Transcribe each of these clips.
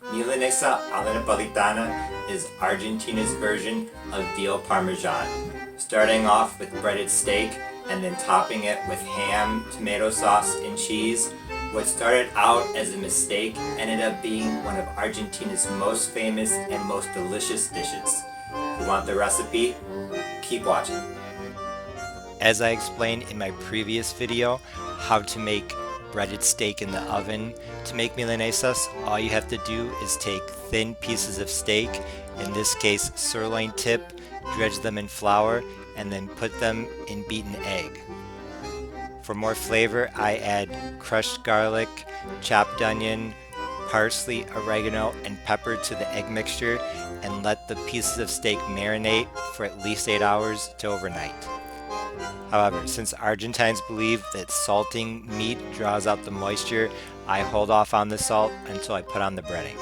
Milanesa Napolitana is Argentina's version of veal parmesan, starting off with breaded steak and then topping it with ham, tomato sauce, and cheese. What started out as a mistake ended up being one of Argentina's most famous and most delicious dishes. If you want the recipe, keep watching. As I explained in my previous video, how to make breaded steak in the oven. To make milanesas, all you have to do is take thin pieces of steak, in this case sirloin tip, dredge them in flour, and then put them in beaten egg. For more flavor, I add crushed garlic, chopped onion, parsley, oregano, and pepper to the egg mixture and let the pieces of steak marinate for at least 8 hours to overnight. However, since Argentines believe that salting meat draws out the moisture, I hold off on the salt until I put on the breading.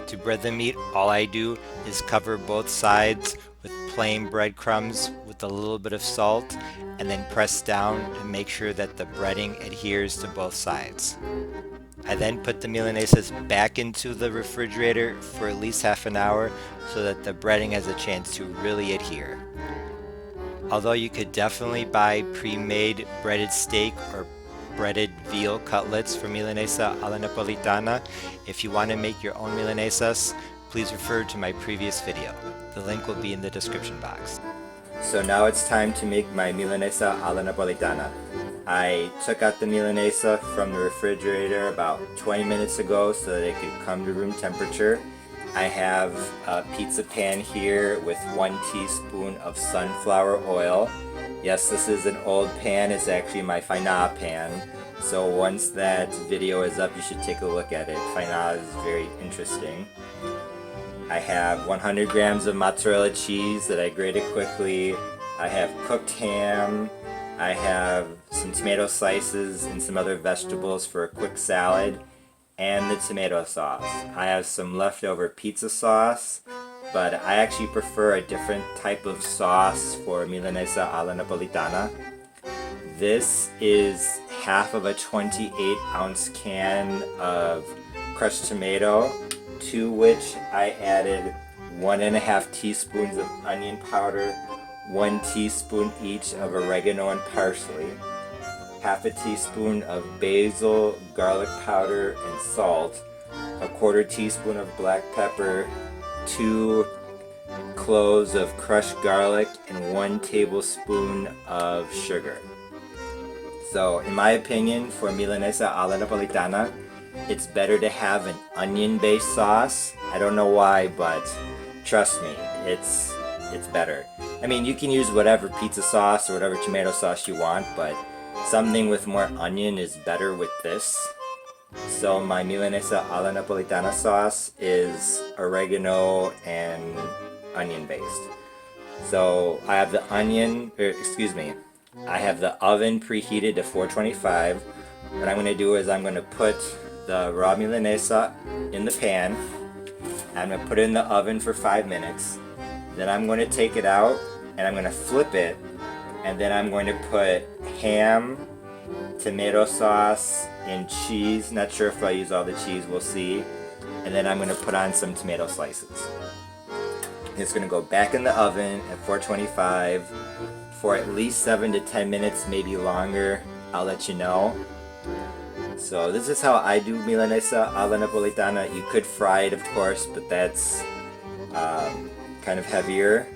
To bread the meat, all I do is cover both sides with plain breadcrumbs with a little bit of salt and then press down to make sure that the breading adheres to both sides. I then put the milanesas back into the refrigerator for at least half an hour so that the breading has a chance to really adhere. Although you could definitely buy pre-made breaded steak or breaded veal cutlets for Milanesa alla Napolitana, if you want to make your own milanesas, please refer to my previous video. The link will be in the description box. So now it's time to make my Milanesa alla Napolitana. I took out the milanesa from the refrigerator about 20 minutes ago so that it could come to room temperature. I have a pizza pan here with 1 teaspoon of sunflower oil. Yes, this is an old pan. It's actually my Parnell pan. So once that video is up, you should take a look at it. Parnell is very interesting. I have 100 grams of mozzarella cheese that I grated quickly. I have cooked ham. I have some tomato slices and some other vegetables for a quick salad. And the tomato sauce. I have some leftover pizza sauce, but I actually prefer a different type of sauce for Milanesa alla Napolitana. This is half of a 28-ounce can of crushed tomato, to which I added 1.5 teaspoons of onion powder, 1 teaspoon each of oregano and parsley, half a teaspoon of basil, garlic powder, and salt, a 1/4 teaspoon of black pepper, 2 cloves of crushed garlic, and 1 tablespoon of sugar. So, in my opinion, for Milanesa alla Napolitana, it's better to have an onion-based sauce. I don't know why, but trust me, it's better. I mean, you can use whatever pizza sauce or whatever tomato sauce you want, but something with more onion is better with this. So my Milanesa alla Napolitana sauce is oregano and onion based. So I have the I have the oven preheated to 425. What I'm going to do is I'm going to put the raw milanesa in the pan. I'm going to put it in the oven for 5 minutes. Then I'm going to take it out and I'm going to flip it. And then I'm going to put ham, tomato sauce, and cheese. Not sure if I use all the cheese, we'll see. And then I'm going to put on some tomato slices. It's going to go back in the oven at 425 for at least 7 to 10 minutes, maybe longer. I'll let you know. So this is how I do Milanesa alla Napolitana. You could fry it, of course, but that's kind of heavier.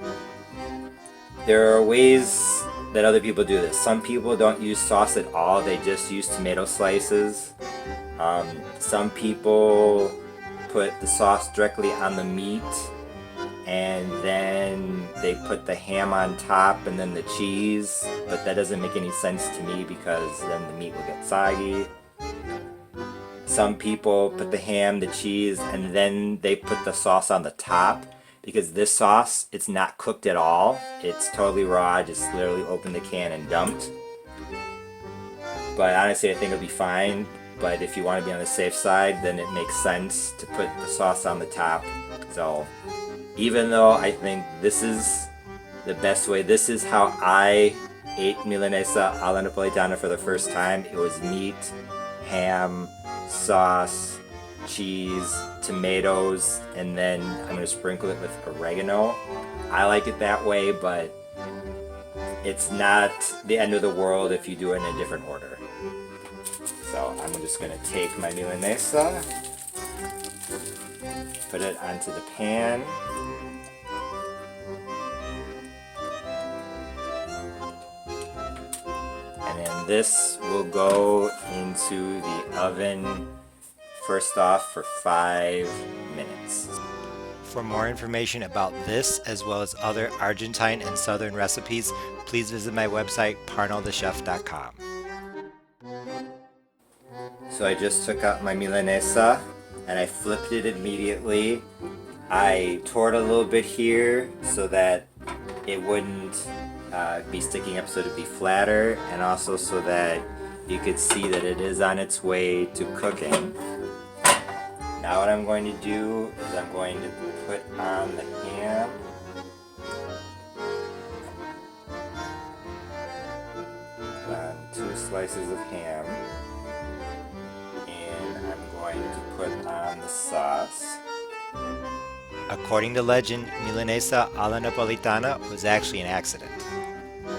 There are ways that other people do this. Some people don't use sauce at all, they just use tomato slices. Some people put the sauce directly on the meat and then they put the ham on top and then the cheese, but that doesn't make any sense to me because then the meat will get soggy. Some people put the ham, the cheese, and then they put the sauce on the top. Because this sauce, it's not cooked at all. It's totally raw, just literally opened the can and dumped. But honestly, I think it'll be fine. But if you want to be on the safe side, then it makes sense to put the sauce on the top. So, even though I think this is the best way, this is how I ate Milanesa alla Napolitana for the first time. It was meat, ham, sauce, cheese, tomatoes, and then I'm going to sprinkle it with oregano. I like it that way, but it's not the end of the world if you do it in a different order. So I'm just going to take my milanesa, put it onto the pan, and then this will go into the oven first off for 5 minutes. For more information about this as well as other Argentine and Southern recipes, please visit my website parnellthechef.com. So I just took out my milanesa and I flipped it immediately. I tore it a little bit here so that it wouldn't be sticking up, so to be flatter, and also so that you could see that it is on its way to cooking. Now what I'm going to do is I'm going to put on the ham. Put on 2 slices of ham. And I'm going to put on the sauce. According to legend, Milanesa alla Napolitana was actually an accident.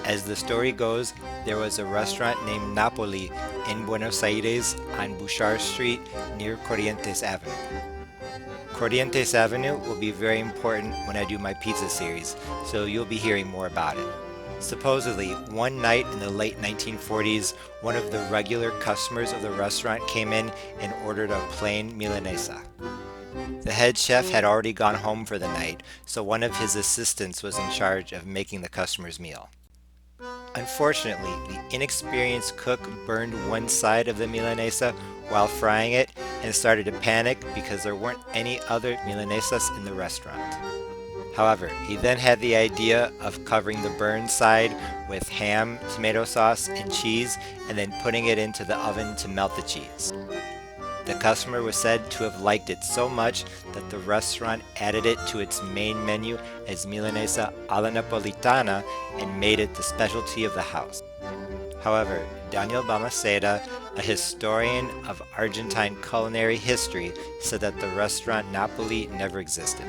As the story goes, there was a restaurant named Napoli in Buenos Aires on Bouchard Street near Corrientes Avenue. Corrientes Avenue will be very important when I do my pizza series, so you'll be hearing more about it. Supposedly, one night in the late 1940s, one of the regular customers of the restaurant came in and ordered a plain Milanesa. The head chef had already gone home for the night, so one of his assistants was in charge of making the customer's meal. Unfortunately, the inexperienced cook burned one side of the Milanesa while frying it and started to panic because there weren't any other Milanesas in the restaurant. However, he then had the idea of covering the burned side with ham, tomato sauce, and cheese, and then putting it into the oven to melt the cheese. The customer was said to have liked it so much that the restaurant added it to its main menu as Milanesa alla Napolitana and made it the specialty of the house. However, Daniel Balmaceda, a historian of Argentine culinary history, said that the restaurant Napoli never existed.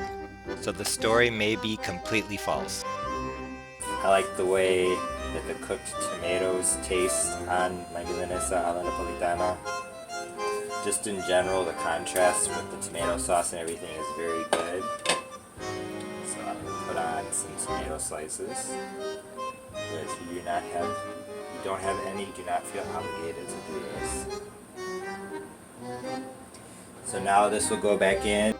So the story may be completely false. I like the way that the cooked tomatoes taste on my Milanesa alla Napolitana. Just in general, the contrast with the tomato sauce and everything is very good. So I'm going to put on some tomato slices. But if you don't have any, do not feel obligated to do this. So now this will go back in.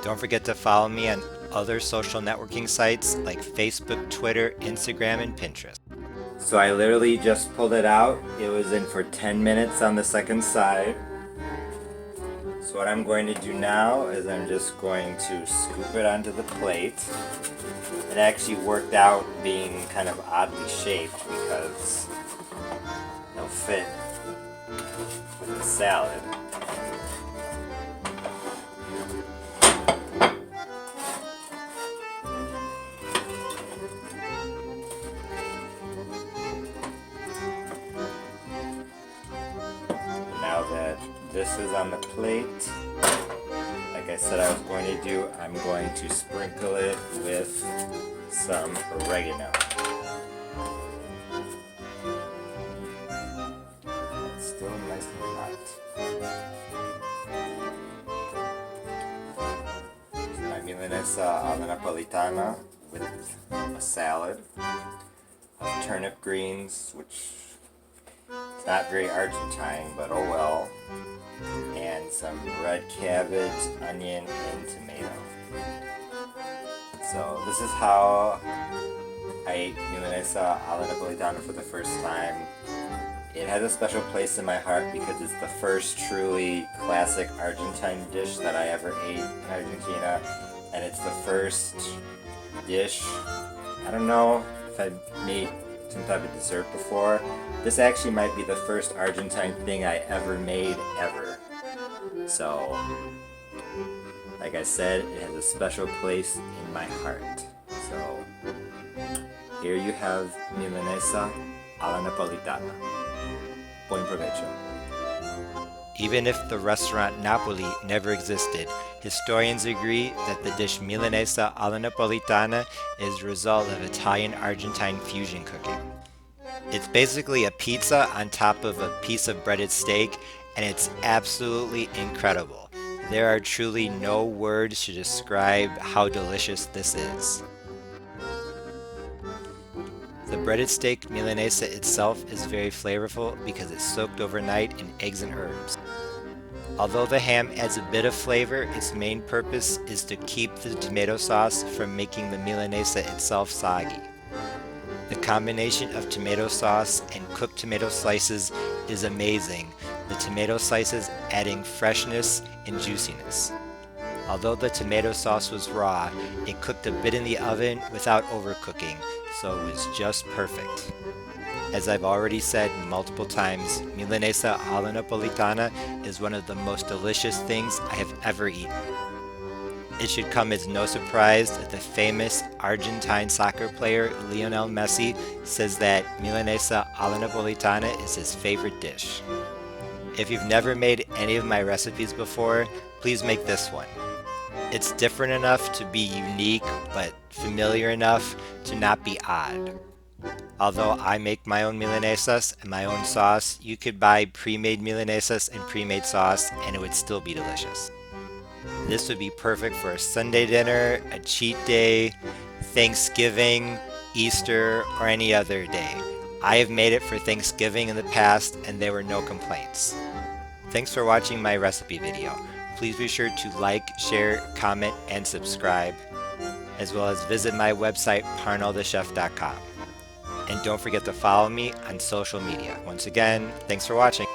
Don't forget to follow me on other social networking sites like Facebook, Twitter, Instagram, and Pinterest. So I literally just pulled it out. It was in for 10 minutes on the second side. So what I'm going to do now is I'm just going to scoop it onto the plate. It actually worked out being kind of oddly shaped because it'll fit with the salad. Now that this is on the plate, like I said I was going to do, I'm going to sprinkle it with some oregano. It's still nice and hot. My Milanesa alla Napolitana with a salad of turnip greens, which it's not very Argentine, but oh well. And some red cabbage, onion, and tomato. So this is how I ate Milanesa alla Napolitana for the first time. It has a special place in my heart because it's the first truly classic Argentine dish that I ever ate in Argentina. And it's the first dish, I don't know if I made some type of dessert before. This actually might be the first Argentine thing I ever made, ever. So, like I said, it has a special place in my heart. So, here you have Milanesa alla Napolitana. Buen provecho. Even if the restaurant Napoli never existed, historians agree that the dish Milanesa alla Napolitana is the result of Italian-Argentine fusion cooking. It's basically a pizza on top of a piece of breaded steak, and it's absolutely incredible. There are truly no words to describe how delicious this is. The breaded steak milanesa itself is very flavorful because it's soaked overnight in eggs and herbs. Although the ham adds a bit of flavor, its main purpose is to keep the tomato sauce from making the milanesa itself soggy. The combination of tomato sauce and cooked tomato slices is amazing, the tomato slices adding freshness and juiciness. Although the tomato sauce was raw, it cooked a bit in the oven without overcooking, so it was just perfect. As I've already said multiple times, Milanesa alla Napolitana is one of the most delicious things I have ever eaten. It should come as no surprise that the famous Argentine soccer player Lionel Messi says that Milanesa alla Napolitana is his favorite dish. If you've never made any of my recipes before, please make this one. It's different enough to be unique, but familiar enough to not be odd. Although I make my own milanesas and my own sauce, you could buy pre-made milanesas and pre-made sauce and it would still be delicious. This would be perfect for a Sunday dinner, a cheat day, Thanksgiving, Easter, or any other day. I have made it for Thanksgiving in the past and there were no complaints. Thanks for watching my recipe video. Please be sure to like, share, comment, and subscribe, as well as visit my website parnellthechef.com. And don't forget to follow me on social media. Once again, thanks for watching.